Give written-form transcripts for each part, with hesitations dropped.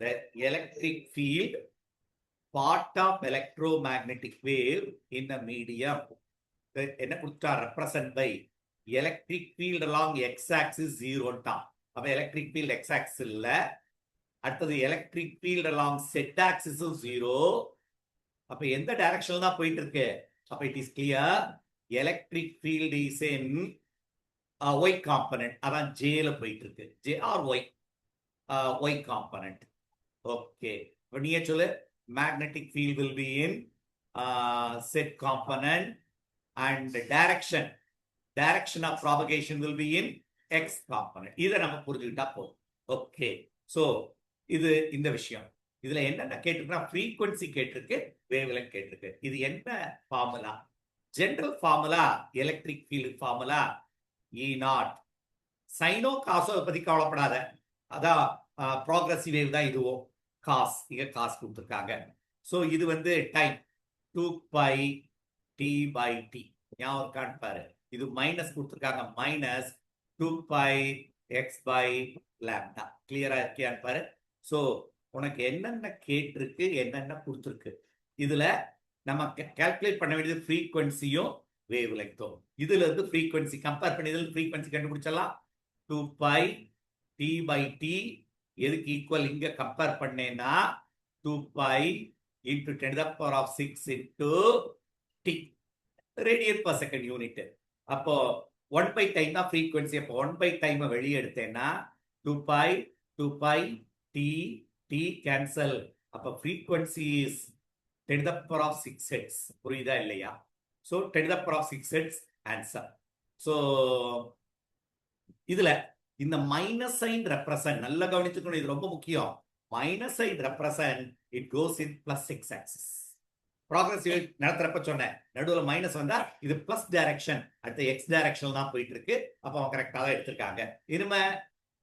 the electric field part of electromagnetic wave in a medium என்ன கொடுத்தா represent by electric field along x-axis 0 டான். அப்ப electric field x-axis இல்ல, அடுத்தது electric field along z-axis 0. அப்ப எந்த டைரக்ஷன்ல தான் போயிட்டு இருக்கு? அப்ப it is clear electric field is in y component. அதான் j ல போயிட்டு இருக்கு. j or y component. Okay. இப்ப நீயே சொல்லு, magnetic field will be in z component and direction of propagation will be in x component. இதை நம்ம புரிஞ்சுக்கிட்டா போதும். ஓகே, சோ இது இந்த விஷயம். இதுல என்னென்ன கேட்டிருக்குன்னா frequency கேட்டிருக்கு, wavelength கேட்டிருக்கு. இது என்ன formula? General formula electric field formula E0. சைனோ காசோ பத்தி கவலைப்படாத, அதான் ப்ராக்ரஸிவ் வேவ் தான் இதுவும். காஸ், இங்க காஸ் கொடுத்துருக்காங்க. சோ இது வந்து time 2 pi t by T. ஞாபகம் இருக்கான்னு பாரு. இது மைனஸ் கொடுத்துருக்காங்க, minus 2 pi x by lambda. கிளியரா இருக்கியான்னு பாரு. சோ உனக்கு என்னென்ன கேட்டிருக்கு, என்னென்ன கொடுத்துருக்கு, இதுல நம்ம கால்குலேட் பண்ண வேண்டியது ஃப்ரீக்வன்சியும் வேவ் லெங்த்தும். இதுல இருந்து ஃப்ரீக்வன்சி கம்பேர் பண்ணி இதுல ஃப்ரீக்வன்சி கண்டுபிடிச்சலாம். 2 பை டி பை டி எதுக்கு ஈக்குவல்? இங்க கம்பேர் பண்ணேன்னா 2 pi into 10 to the power of 6 into t radian per second unit. அப்போ 1 by time தான் frequency. அப்போ 1 by time வெளியே எடுத்தேன்னா 2 pi t t cancel. அப்போ frequency is 10 to the power of 6 hertz. புரியுதா இல்லையா? so 10 to the power of 6 hertz answer. so இதுல இந்த மைனஸ் சைன் ரெப்ரசன்ட் நல்லா கவனிச்சுக்கணும், இது ரொம்ப முக்கியம். Minus sign represent it goes in plus x axis. Progressive நடத்துறப்ப சொன்னேன், நடுவில் மைனஸ் வந்தா இது பிளஸ் டைரக்ஷன், அடுத்த எக்ஸ் டைரக்ஷன் தான் போயிட்டு இருக்கு. அப்போ அவன் கரெக்டா தான் எடுத்திருக்காங்க. இனிமே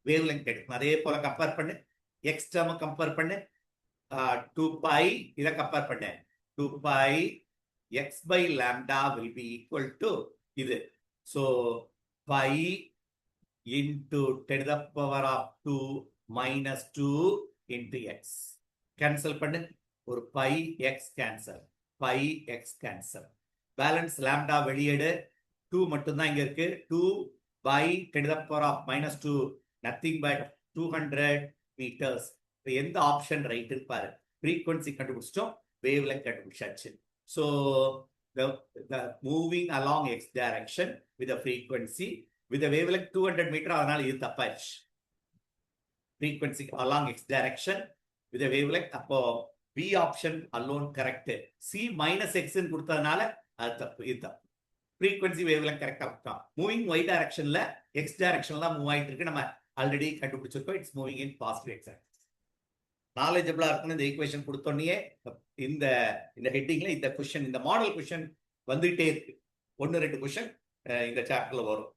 வேவ் லெங்த் எடுக்கணும். அதே போல கம்பேர் பண்ணு, எக்ஸ் டேர்ம் கம்பேர் பண்ணு, 2 பை இதை கம்பேர் பண்ணு, 2 pi x by lambda will be equal to இது. So pi into 10 to the power of 2 minus 2 into x. Cancel பண்ணு, ஒரு pi x cancel, pi x cancel. Balance lambda வெளியேடு, 2 மட்டும்தான் இங்க இருக்கு. 2 by 10 to the power of minus 2 nothing but 200 meters. எந்த option right இருப்பாரு? frequency கண்டுபிடிச்சிட்டோம், wave length கண்டுபிடிச்சாச்சு. so the moving along x direction with the frequency with the wavelength 200 meter, அதனால இது தப்பாச்சு. frequency along x direction with the wavelength, அப்போ B option alone correct. C minus x ன்னு கொடுத்ததுனால அது தப்பு, இது தப்பு. frequency wavelength கரெக்டா கொடுத்தோம். மூவிங் y directionல x directionல தான் மூவ் ஆயிட்டு இருக்கு. நம்ம ஆல்ரெடி கண்டுபிடிச்சிருக்கோம், it's moving in positive x axis. நாலேஜபிளா இருக்கணும். இந்த ஈக்குவேஷன் கொடுத்தோன்னே இந்த ஹெட்டிங்ல இந்த கொஸ்டின், இந்த மாடல் கொஸ்டின் வந்துட்டே இருக்கு. 1-2 கொஸ்டின் இந்த சாப்டர்ல வரும்.